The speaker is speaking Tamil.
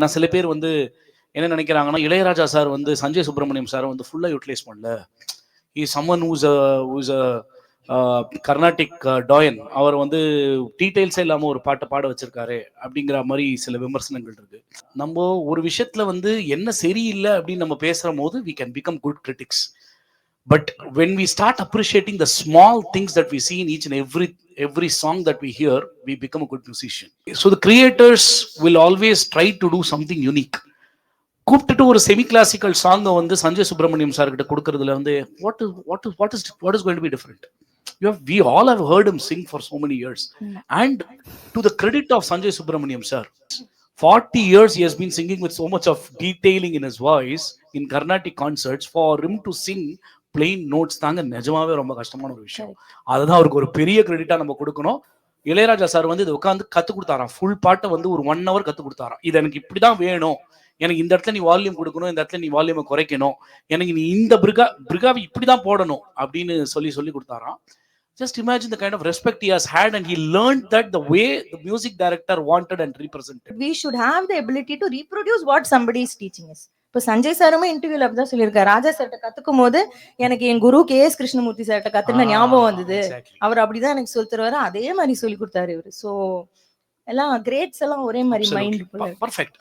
நான் சில பேர் வந்து என்ன நினைக்கிறாங்கன்னா, இளையராஜா சார் வந்து சஞ்சய் சுப்ரமணியம் சார் வந்து ஃபுல்லா யூட்டிலைஸ் பண்ணல. Is someone who's a Carnatic titan. அவர் வந்து டீடைல்ஸே இல்லாம ஒரு பாட்ட பாட வச்சிருக்காரு அப்படிங்கிற மாரி சில விமர்சனங்கள் இருக்கு. நம்ம ஒரு விஷயத்துல வந்து என்ன சரியில்ல அப்படின்னு நம்ம பேசும்போது we can become good critics. But when we start appreciating the small things that we see in each and every song that we hear, we become a good musician. So the creators will always try to do something unique. கூப்பிட்டுட்டு ஒரு செமி கிளாசிக்கல் சாங்கை வந்து சஞ்சய் சுப்ரமணியம் சார் கிட்ட கொடுக்கறதுல வந்து what is going to be different? We all have heard him sing for so many years. And to the credit of Sanjay Subramaniam sir, 40 years he has been singing with so much of detailing in his voice in Carnatic concerts. For him to sing plain notes தாங்க நிஜமாவே ரொம்ப கஷ்டமான ஒரு விஷயம். அதுதான் அவருக்கு ஒரு பெரிய கிரெடிட்டா நம்ம கொடுக்கணும். இளையராஜா சார் வந்து இதை உட்காந்து கத்து கொடுத்தாராம். ஃபுல் பாட்டை வந்து ஒரு 1 hour கத்து கொடுத்தாராம். இது எனக்கு இப்படிதான் வேணும், எனக்கு இந்த இடத்துல நீ வால்யூம் கொடுக்கணும், இந்த இடத்துல நீ வால்யூமை குறைக்கணும், எனக்கு நீ இந்த பிரிகாவை இப்படிதான் போடணும் அப்படின்னு சொல்லி கொடுத்தாராம். Just imagine the kind of respect he has had, and he learned that the way the music director wanted and represented. We should have the ability to reproduce what somebody is teaching us. இப்போ சஞ்சய் சாருமே இன்டர்வியூல அப்படிதான் சொல்லியிருக்காரு. ராஜா சார்ட்ட கத்துக்கும் போது எனக்கு என் குரு KS கிருஷ்ணமூர்த்தி சார்ட்ட கத்துன ஞாபகம் வந்தது. அவர் அப்படிதான் எனக்கு சொல்லி தருவாரு, அதே மாதிரி சொல்லி கொடுத்தாரு இவரு. சோ எல்லாம் கிரேட்ஸ் எல்லாம் ஒரே மாதிரி மைண்ட். Perfect.